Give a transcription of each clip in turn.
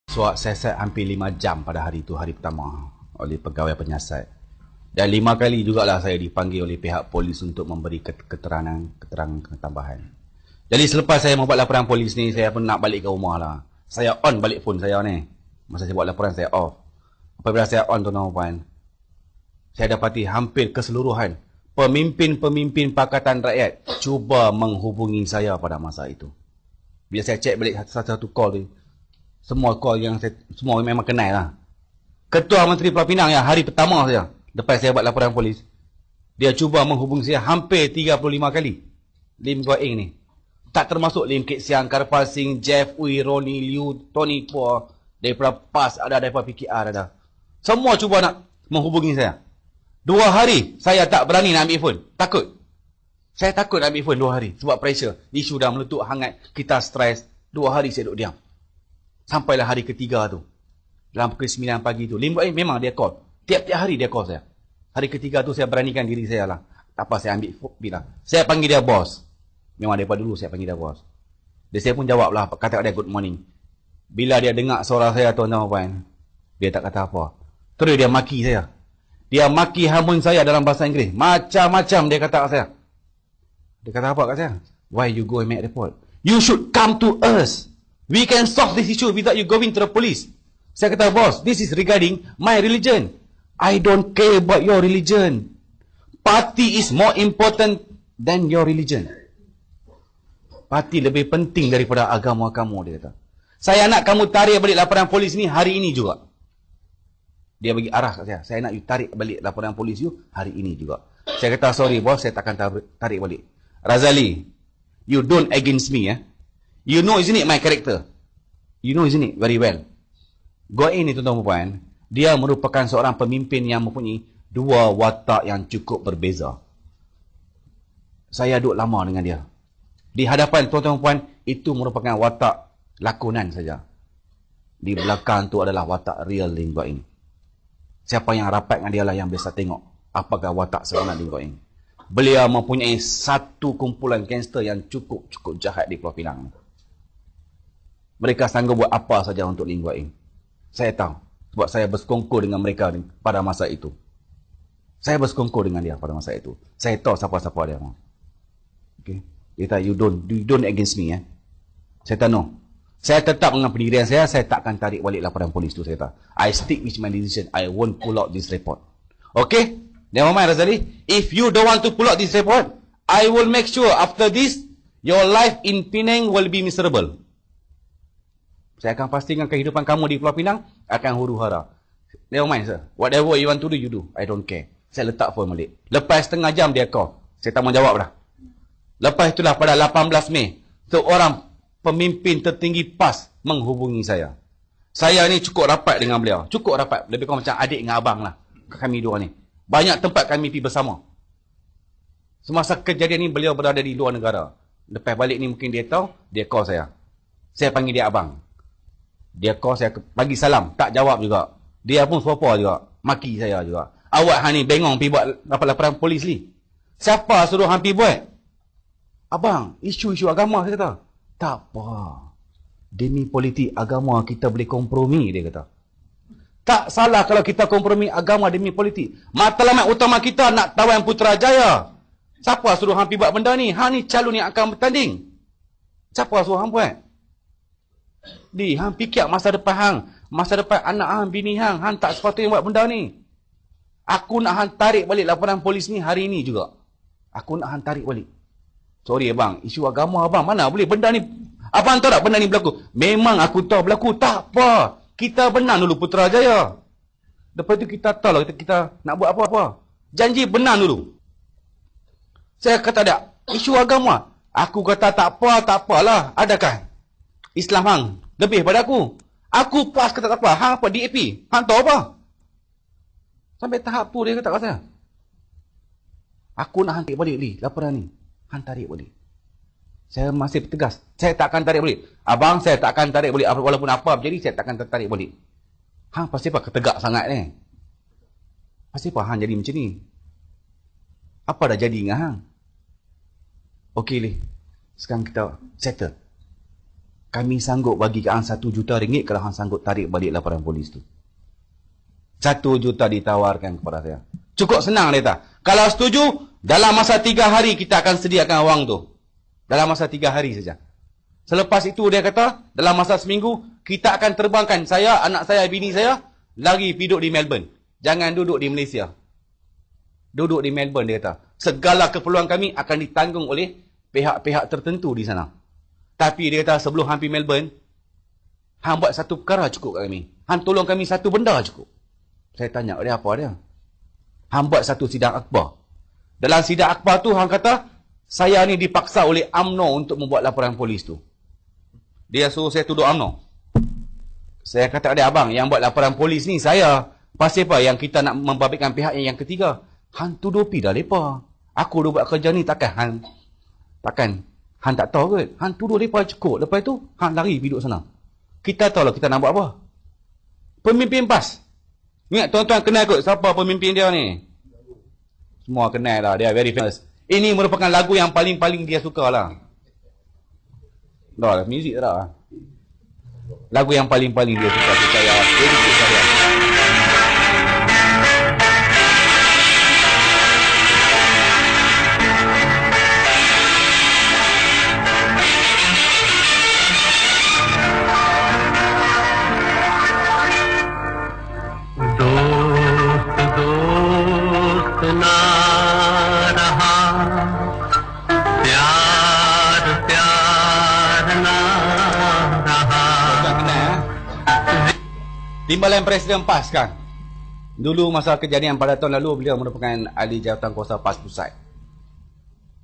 Suat siasat hampir 5 jam pada hari itu, hari pertama, oleh pegawai penyiasat. Dan 5 kali jugalah saya dipanggil oleh pihak polis untuk memberi keterangan tambahan. Jadi selepas saya membuat laporan polis ni, saya pun nak balik ke rumah lah. Saya on balik phone saya ni. Masa saya buat laporan, saya off. Apabila saya on, tuan-tuan puan, saya dapati hampir keseluruhan pemimpin-pemimpin Pakatan Rakyat cuba menghubungi saya pada masa itu. Bila saya cek balik satu-satu call tu, semua call yang semua memang kenal lah. Ketua Menteri Pulau Pinang yang hari pertama saja, lepas saya buat laporan polis, dia cuba menghubungi saya hampir 35 kali. Lim Guo Eng ni. Tak termasuk Lim Kit Siang, Karpal Singh, Jeff Uy, Ronnie Liu, Tony Po, daripada PAS ada, daripada PKR ada. Semua cuba nak menghubungi saya. 2 hari saya tak berani nak ambil phone. Takut. Saya takut nak ambil phone 2 hari. Sebab pressure. Isu dah meletup hangat. Kita stres. 2 hari saya duduk diam. Sampailah hari ketiga tu. Dalam pukul 9 pagi tu. Lim Guo Eng memang dia call. Tiap-tiap hari dia call saya. Hari ketiga tu saya beranikan diri saya lah. Tak apa, saya ambil bilang. Saya panggil dia bos. Memang daripada dulu saya panggil dia bos. Dia saya pun jawab lah. Kata dia good morning. Bila dia dengar suara saya, tuan-tuan puan, dia tak kata apa. Terus dia maki saya. Dia maki hamun saya dalam bahasa Inggeris. Macam-macam dia kata kat saya. Dia kata apa kat saya? Why you go and make report? You should come to us. We can solve this issue without you going to the police. Saya kata, boss, this is regarding my religion. I don't care about your religion. Party is more important than your religion. Parti lebih penting daripada agama kamu, dia kata. Saya nak kamu tarik balik laporan polis ni hari ini juga. Dia bagi arah kat saya. Saya nak you tarik balik laporan polis you hari ini juga. Saya kata, sorry bos, saya takkan tarik balik. Razali, you don't against me. You know isn't it my character? You know isn't it very well? Guo Eng ni, tuan-tuan puan, dia merupakan seorang pemimpin yang mempunyai 2 watak yang cukup berbeza. Saya duduk lama dengan dia. Di hadapan tuan-tuan puan, itu merupakan watak lakonan saja. Di belakang tu adalah watak real Lim Guo Eng. Siapa yang rapat dengan dia lah yang bisa tengok apakah watak sebenar Lim Guo Eng. Beliau mempunyai satu kumpulan gangster yang cukup jahat di Pulau Pinang. Mereka sanggup buat apa saja untuk Lim Guo Eng. Saya tahu. Sebab saya bersekongkol dengan mereka pada masa itu. Saya bersekongkol dengan dia pada masa itu. Saya tahu siapa-siapa dia. Okay. Dia kata, you don't against me. Saya kata, no. Saya tetap dengan pendirian saya takkan tarik balik laporan polis tu. Saya kata, I stick with my decision. I won't pull out this report. Okay? Never mind, Razali. If you don't want to pull out this report, I will make sure after this, your life in Penang will be miserable. Saya akan pastikan kehidupan kamu di Pulau Pinang akan huru-hara. Never mind, sir. Whatever you want to do, you do. I don't care. Saya letak phone balik. Lepas setengah jam dia call. Saya tak mau jawab dah. Lepas itulah pada 18 Mei, seorang pemimpin tertinggi PAS menghubungi saya. Saya ni cukup rapat dengan beliau. Cukup rapat. Lebih kurang macam adik dengan abang lah. Kami dua ni. Banyak tempat kami pergi bersama. Semasa kejadian ni, beliau berada di luar negara. Lepas balik ni mungkin dia tahu, dia call saya. Saya panggil dia abang. Dia call saya, bagi salam. Tak jawab juga. Dia pun serupa juga. Maki saya juga. Awak ni bengong pergi buat laporan polis ni. Siapa suruh hang pergi buat? Abang, isu-isu agama, saya kata. Tak apa. Demi politik agama kita boleh kompromi, dia kata. Tak salah kalau kita kompromi agama demi politik. Matlamat utama kita nak tawan Putrajaya. Siapa suruh hang pergi buat benda ni? Hang ni calon yang akan bertanding. Siapa suruh hang buat? Hang fikir masa depan hang. Masa depan anak hang, bini hang. Hang tak sepatutnya buat benda ni. Aku nak hang tarik balik laporan polis ni hari ni juga. Aku nak hang tarik balik. Sorry abang, isu agama abang, mana boleh benda ni. Abang tahu tak benda ni berlaku? Memang aku tahu berlaku. Tak apa. Kita benang dulu Putrajaya. Lepas tu kita tahu lah kita nak buat apa-apa. Janji benang dulu. Saya kata tak, isu agama. Aku kata tak apalah. Adakah Islam hang lebih pada aku? Aku PAS kata tak apa. Hang apa? DAP? Hang tahu apa? Sampai tahap tu dia kata kat saya. Aku nak hang tarik balik ni laporan ni. Hang tarik balik. Saya masih tegas. Saya tak akan tarik balik. Abang, saya tak akan tarik balik. Walaupun apa berjadi, saya tak akan tarik balik. Hang pasti apa ketegak sangat ni? Pasti apa hang jadi macam ni? Apa dah jadi dengan hang? Okey, sekarang kita settle. Kami sanggup bagi hang 1 juta ringgit kalau hang sanggup tarik balik laporan polis tu. 1 juta ditawarkan kepada saya. Cukup senang dia kata. Kalau setuju, dalam masa 3 hari kita akan sediakan wang tu. Dalam masa 3 hari saja. Selepas itu dia kata, dalam masa seminggu, kita akan terbangkan saya, anak saya, bini saya, lagi duduk di Melbourne. Jangan duduk di Malaysia. Duduk di Melbourne, dia kata. Segala keperluan kami akan ditanggung oleh pihak-pihak tertentu di sana. Tapi dia kata, sebelum hang pergi Melbourne, hang buat satu perkara cukup kat kami. Hang tolong kami satu benda cukup. Saya tanya, dia apa dia? Hang buat satu sidang akhbar. Dalam sidang akhbar tu, hang kata, saya ni dipaksa oleh UMNO untuk membuat laporan polis tu. Dia suruh saya tuduh UMNO. Saya kata dia, abang, yang buat laporan polis ni saya. Pasal apa yang kita nak membabitkan pihak yang ketiga? Han tuduh pi dah lepa. Aku dah buat kerja ni takkan Han tak tahu ke? Han tuduh lepa cukup. Lepas tu Han lari pergi duduk sana. Kita tahu lah kita nak buat apa. Pemimpin PAS. Ingat tuan-tuan kenal kot siapa pemimpin dia ni? Semua kenal lah. Dia very famous. Ini merupakan lagu yang paling-paling dia suka lah. Dah lah, muzik tak lah. Lagu yang paling-paling dia suka. Saya edit saya. Timbalan Presiden PAS kan. Dulu masa kejadian pada tahun lalu, beliau merupakan ahli jawatan kuasa PAS Pusat.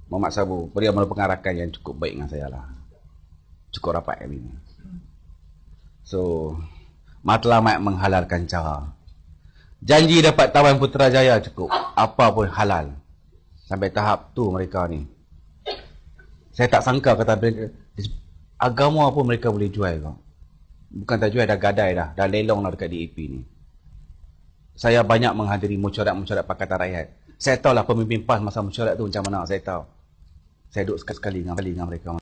Muhammad Sabu, beliau merupakan rakan yang cukup baik dengan saya lah. Cukup rapat kami ni. So, matlamat menghalalkan cara. Janji dapat tawan Putrajaya cukup. Apa pun halal. Sampai tahap tu mereka ni. Saya tak sangka kata agama pun mereka boleh jual kau. Bukan tak jual, dah gadai dah. Dah lelong lah dekat DAP ni. Saya banyak menghadiri mesyuarat-mesyuarat Pakatan Rakyat. Saya tahu lah pemimpin PAS masa mesyuarat tu macam mana. Saya tahu. Saya duduk sekali-sekali dengan mereka.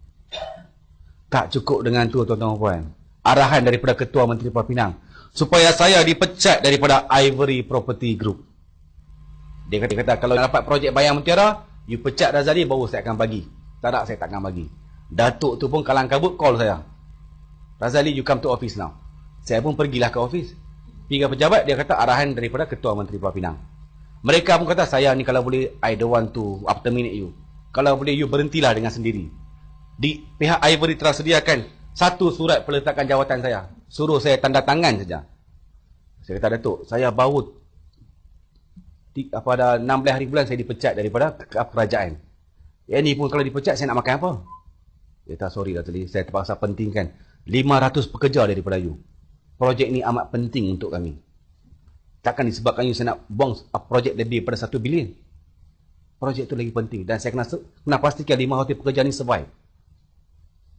Tak cukup dengan tu tuan-tuan puan. Arahan daripada Ketua Menteri Pulau Pinang. Supaya saya dipecat daripada Ivory Property Group. Dia kata kalau dapat projek Bayang Mutiara, you pecat Razali baru saya akan bagi. Tak, saya tak akan bagi. Datuk tu pun kalang kabut call saya. Razali, you come to office now. Saya pun pergilah ke office. Pergi pejabat, dia kata arahan daripada Ketua Menteri Pulau Pinang. Mereka pun kata, saya ni kalau boleh, I don't want to terminate you. Kalau boleh, you berhentilah dengan sendiri. Di pihak Ivory telah sediakan satu surat peletakan jawatan saya. Suruh saya tanda tangan saja. Saya kata, Datuk, saya baru pada 16 hari bulan saya dipecat daripada kerajaan. Yang ni pun kalau dipecat, saya nak makan apa? Dia kata, sorry Razali, saya terpaksa pentingkan 500 pekerja daripada you. Projek ni amat penting untuk kami. Takkan disebabkan you saya nak buang projek lebih pada 1 bilion. Projek tu lagi penting. Dan saya kena pastikan 500 pekerja ni survive.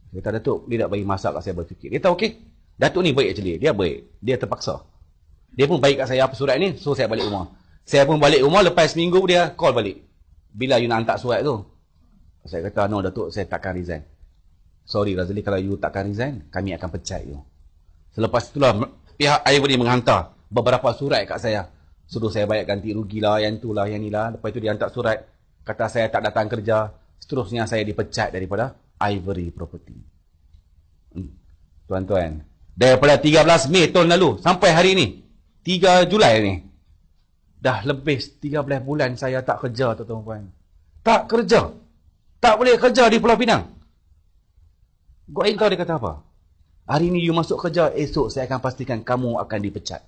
Dia kata, Datuk, dia tak bagi masa kat saya berfikir. Dia tahu, okey. Datuk ni baik actually. Dia baik. Dia terpaksa. Dia pun baik kat saya apa surat ni. So saya balik rumah. Saya pun balik rumah. Lepas seminggu dia call balik. Bila you nak hantar surat tu? Saya kata, no Datuk, saya takkan resign. Sorry Razali, kalau you takkan resign, kami akan pecat you. Selepas itulah pihak Ivory menghantar beberapa surat kat saya. Suruh saya bayar ganti rugi lah, yang tu lah, yang ni lah. Lepas itu dia hantar surat. Kata saya tak datang kerja. Seterusnya saya dipecat daripada Ivory Property. Tuan-tuan. Daripada 13 Mei tahun lalu sampai hari ni. 3 Julai ni. Dah lebih 13 bulan saya tak kerja tuan-tuan. Tak kerja. Tak boleh kerja di Pulau Pinang. Gua tahu dia kata apa? Hari ni you masuk kerja, esok saya akan pastikan kamu akan dipecat.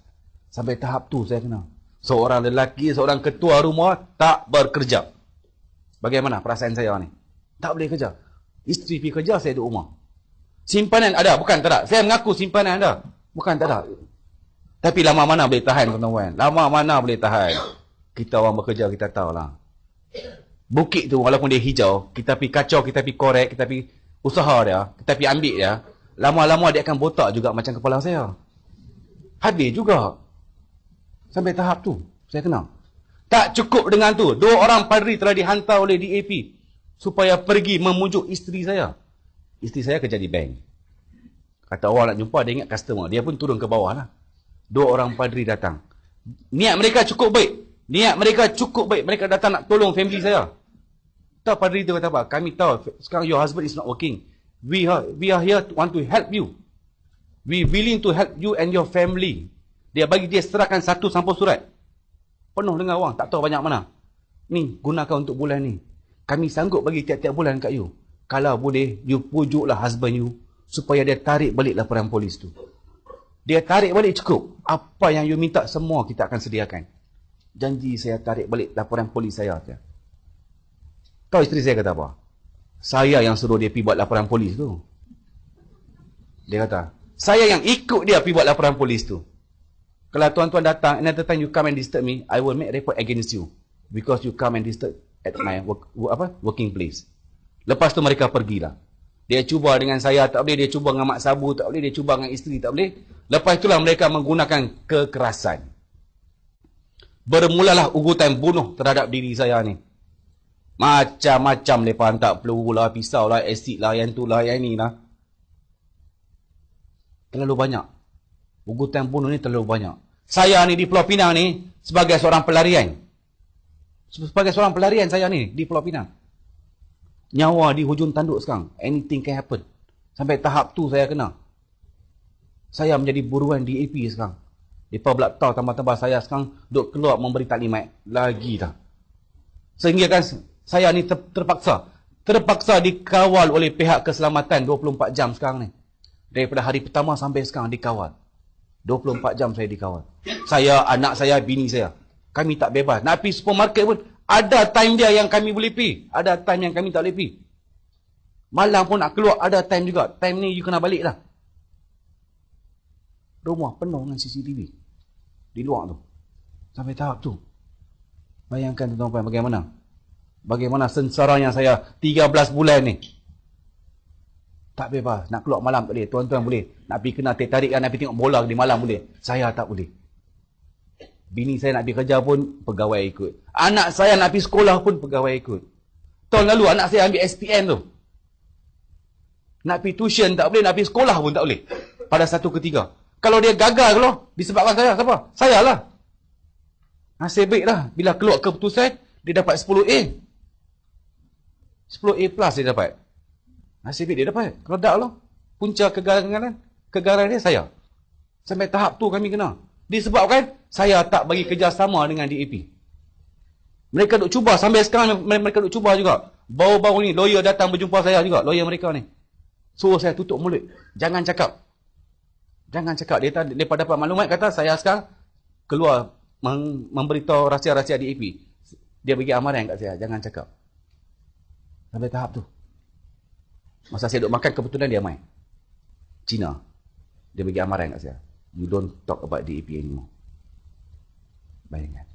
Sampai tahap tu saya kena. Seorang lelaki, seorang ketua rumah tak bekerja. Bagaimana perasaan saya ni? Tak boleh kerja. Isteri pergi kerja, saya duduk rumah. Simpanan ada, bukan tak ada. Saya mengaku simpanan ada. Bukan tak ada. Tapi lama mana boleh tahan tuan-tuan? Lama mana boleh tahan? Kita orang bekerja, kita tahulah. Bukit tu walaupun dia hijau, kita pergi kacau, kita pergi korek, kita pergi usaha dia, kita pergi ambil dia, lama-lama dia akan botak juga macam kepala saya. Habis juga. Sampai tahap tu, saya kenal. Tak cukup dengan tu, 2 orang padri telah dihantar oleh DAP supaya pergi memujuk isteri saya. Isteri saya kerja di bank. Kata orang nak jumpa, dia ingat customer. Dia pun turun ke bawah lah. 2 orang padri datang. Niat mereka cukup baik. Mereka datang nak tolong family saya. Tahu padri tu kata apa? Kami tahu sekarang your husband is not working. We are here to want to help you. We willing to help you and your family. Dia serahkan 1 sampul surat. Penuh dengan wang. Tak tahu banyak mana. Ni, gunakan untuk bulan ni. Kami sanggup bagi tiap-tiap bulan kat you. Kalau boleh, you pujuklah husband you supaya dia tarik balik laporan polis tu. Dia tarik balik cukup. Apa yang you minta semua kita akan sediakan. Janji saya tarik balik laporan polis saya. Tahu isteri saya kata apa? Saya yang suruh dia pergi buat laporan polis tu. Dia kata, saya yang ikut dia pergi buat laporan polis tu. Kalau tuan-tuan datang, another time you come and disturb me, I will make report against you. Because you come and disturb at my working place. Lepas tu mereka pergilah. Dia cuba dengan saya, tak boleh. Dia cuba dengan mak sabu, tak boleh. Dia cuba dengan isteri, tak boleh. Lepas itulah mereka menggunakan kekerasan. Bermulalah ugutan bunuh terhadap diri saya ni. Macam-macam mereka hantar peluru lah, pisau lah, asid lah, yang tu lah, yang ni lah. Terlalu banyak. Ugutan bunuh ni terlalu banyak. Saya ni di Pulau Pinang ni sebagai seorang pelarian. Saya ni di Pulau Pinang. Nyawa di hujung tanduk sekarang. Anything can happen. Sampai tahap tu saya kena. Saya menjadi buruan DAP sekarang. Mereka pula tahu tambah-tambah saya sekarang duk keluar memberi taklimat. Lagi dah. Sehingga kan saya ni terpaksa dikawal oleh pihak keselamatan 24 jam sekarang ni. Daripada hari pertama sampai sekarang dikawal. 24 jam saya dikawal. Saya, anak saya, bini saya. Kami tak bebas. Nak pergi supermarket pun ada time dia yang kami boleh pergi. Ada time yang kami tak boleh pergi. Malam pun nak keluar ada time juga. Time ni you kena balik lah. Rumah penuh dengan CCTV. Di luar tu. Sampai tahap tu. Bayangkan tuan-tuan bagaimana. Bagaimana sengsaranya saya 13 bulan ni. Tak bebas. Nak keluar malam tak boleh. Tuan-tuan boleh. Nak pergi kena tarik kan. Nak pergi tengok bola di malam boleh. Saya tak boleh. Bini saya nak pergi kerja pun pegawai ikut. Anak saya nak pergi sekolah pun pegawai ikut. Tahun lalu anak saya ambil SPM tu. Nak pergi tuition tak boleh. Nak pergi sekolah pun tak boleh. Pada satu ketiga. Kalau dia gagal kalau disebabkan saya. Siapa? Saya lah. Nasib baik lah. Bila keluar keputusan dia dapat 10A. 10A plus dia dapat. Nasib baik dia dapat. Kalau tak lah. Punca kegagalan dia saya. Sampai tahap tu kami kena. Disebabkan saya tak bagi kerjasama dengan DAP. Mereka duk cuba sampai sekarang mereka duk cuba juga. Baru-baru ni lawyer datang berjumpa saya juga, lawyer mereka ni. Suruh saya tutup mulut. Jangan cakap. Jangan cakap. Dia dapat maklumat kata saya sekarang keluar memberitahu rahsia-rahsia DAP. Dia bagi amaran kat saya, jangan cakap. Sampai tahap tu. Masa saya duk makan kebetulan dia main. Cina. Dia bagi amaran kat saya. You don't talk about DAP anymore. Bayangkan.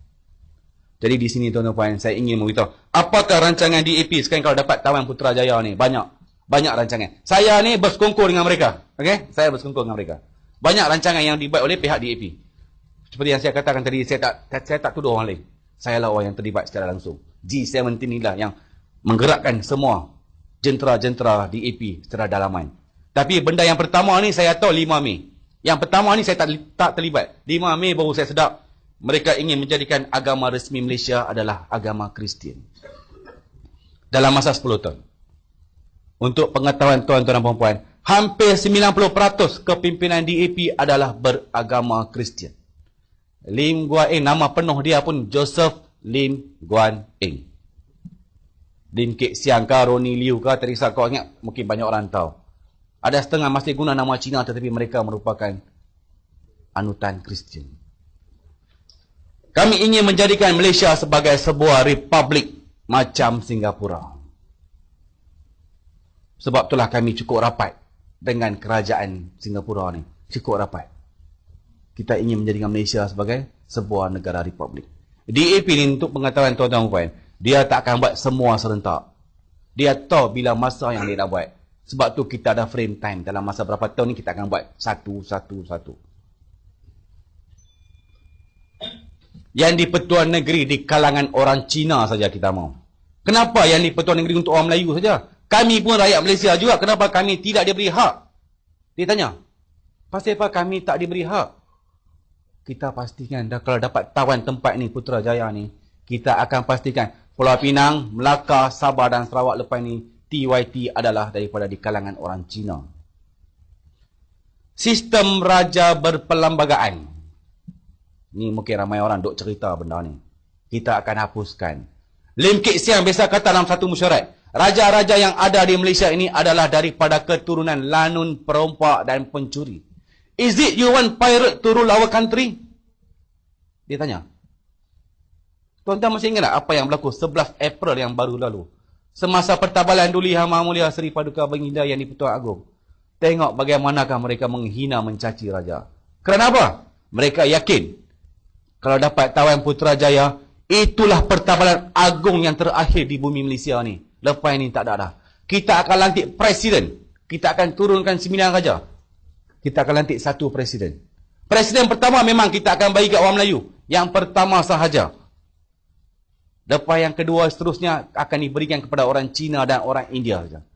Jadi di sini tuan-tuan saya ingin memberitahu. Apakah rancangan DAP sekarang kalau dapat Taman Putrajaya ni? Banyak rancangan. Saya ni bersekongkol dengan mereka. Okay? Saya bersekongkol dengan mereka. Banyak rancangan yang dibuat oleh pihak DAP. Seperti yang saya katakan tadi, saya tak tuduh orang lain. Saya lah orang yang terlibat secara langsung. G17 inilah yang menggerakkan semua jentera-jentera DAP secara dalaman. Tapi benda yang pertama ni saya tahu 5 Mei. Yang pertama ni saya tak terlibat. 5 Mei baru saya sedap. Mereka ingin menjadikan agama resmi Malaysia adalah agama Kristian. Dalam masa 10 tahun. Untuk pengetahuan tuan-tuan dan puan-puan, hampir 90% kepimpinan DAP adalah beragama Kristian. Lim Guan Eng, nama penuh dia pun Joseph Lim Guan Eng. Lim Kek Siang ke, Roni Liu ke, terisa kau ingat, mungkin banyak orang tahu. Ada setengah masih guna nama Cina tetapi mereka merupakan anutan Kristian. Kami ingin menjadikan Malaysia sebagai sebuah republik macam Singapura. Sebab itulah kami cukup rapat dengan kerajaan Singapura ni. Cukup rapat. Kita ingin menjadikan Malaysia sebagai sebuah negara republik. DAP ni untuk pengetahuan tuan-tuan puan, dia tak akan buat semua serentak. Dia tahu bila masa yang dia nak buat. Sebab tu kita ada frame time. Dalam masa berapa tahun ni kita akan buat satu. Yang di Pertuan Negeri di kalangan orang Cina saja kita mau. Kenapa yang di Pertuan Negeri untuk orang Melayu saja? Kami pun rakyat Malaysia juga. Kenapa kami tidak diberi hak? Dia tanya. Pasal apa kami tak diberi hak? Kita pastikan kalau dapat tawan tempat ni, Putrajaya ni, kita akan pastikan Pulau Pinang, Melaka, Sabah dan Sarawak lepas ni, TYT adalah daripada di kalangan orang Cina. Sistem raja berperlembagaan. Ni mungkin ramai orang duk cerita benda ni. Kita akan hapuskan. Lim Kit Siang biasa kata dalam satu mesyuarat, raja-raja yang ada di Malaysia ini adalah daripada keturunan lanun, perompak dan pencuri. Is it you want pirate to rule our country? Dia tanya. Tuan-tuan masih ingat tak apa yang berlaku 11 April yang baru lalu? Semasa pertabalan Duli Yang Maha Mulia Seri Paduka Baginda Yang di-Pertuan Agong. Tengok bagaimanakah mereka menghina mencaci raja. Kerana apa? Mereka yakin kalau dapat tawan Putrajaya, itulah pertabalan agung yang terakhir di bumi Malaysia ni. Lepas ni tak ada dah. Kita akan lantik presiden. Kita akan turunkan 9 raja. Kita akan lantik satu presiden. Presiden pertama memang kita akan bagi kat orang Melayu. Yang pertama sahaja. Lepas yang kedua seterusnya akan diberikan kepada orang Cina dan orang India saja.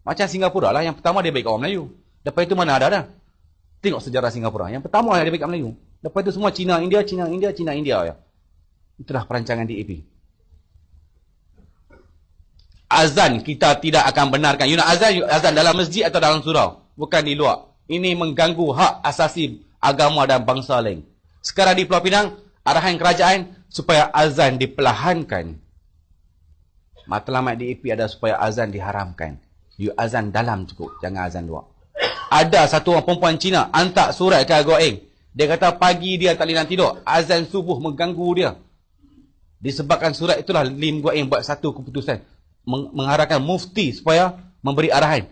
Macam Singapura lah. Yang pertama dia bagi kat orang Melayu. Lepas itu mana ada dah. Tengok sejarah Singapura. Yang pertama yang dia bagi kat Melayu. Lepas itu semua Cina, India, Cina, India, Cina, India. Ya. Itulah perancangan DAP. Azan kita tidak akan benarkan. You nak azan dalam masjid atau dalam surau. Bukan di luar. Ini mengganggu hak asasi agama dan bangsa lain. Sekarang di Pulau Pinang, arahan kerajaan supaya azan diperlahankan. Matlamat DAP ada supaya azan diharamkan. You azan dalam cukup, jangan azan luar. Ada satu orang perempuan Cina hantar surat ke Goeng. Dia kata pagi dia tak boleh nak tidur. Azan subuh mengganggu dia. Disebabkan surat itulah Lim Goeng buat satu keputusan. Mengharapkan mufti supaya memberi arahan.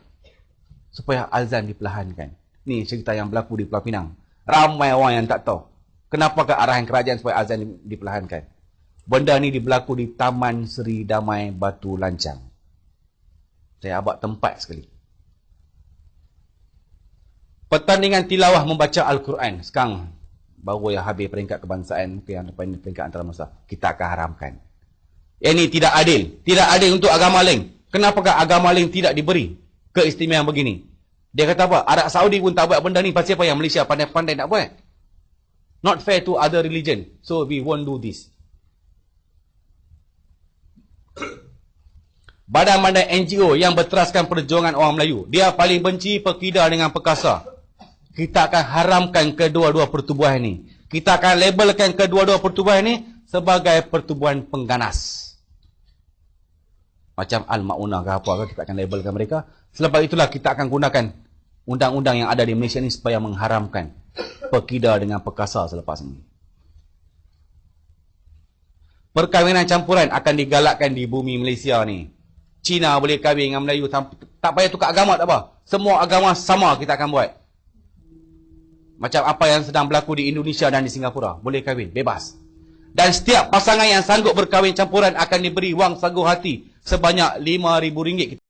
Supaya azan diperlahankan. Ni cerita yang berlaku di Pulau Pinang. Ramai orang yang tak tahu. Kenapakah arahan kerajaan supaya azan diperlahankan? Benda ni berlaku di Taman Seri Damai Batu Lancang. Saya abad tempat sekali. Pertandingan tilawah membaca Al-Quran. Sekarang baru yang habis peringkat kebangsaan. Yang lepas ini peringkat antarabangsa. Kita akan haramkan. Ini tidak adil. Tidak adil untuk agama lain. Kenapakah agama lain tidak diberi keistimewaan begini? Dia kata apa? Arab Saudi pun tak buat benda ni. Pasal apa yang Malaysia pandai-pandai nak buat? Not fair to other religion. So we won't do this. Badan-badan NGO yang berteraskan perjuangan orang Melayu. Dia paling benci perkida dengan perkasa. Kita akan haramkan kedua-dua pertubuhan ini. Kita akan labelkan kedua-dua pertubuhan ini sebagai pertubuhan pengganas. Macam Al-Ma'unah ke apa, kita akan labelkan mereka. Selepas itulah kita akan gunakan undang-undang yang ada di Malaysia ini supaya mengharamkan perkida dengan perkasa selepas ini. Perkahwinan campuran akan digalakkan di bumi Malaysia ni. Cina boleh kahwin dengan Melayu, tak payah tukar agama tak apa. Semua agama sama kita akan buat. Macam apa yang sedang berlaku di Indonesia dan di Singapura. Boleh kahwin, bebas. Dan setiap pasangan yang sanggup berkahwin campuran akan diberi wang sagu hati sebanyak RM5,000.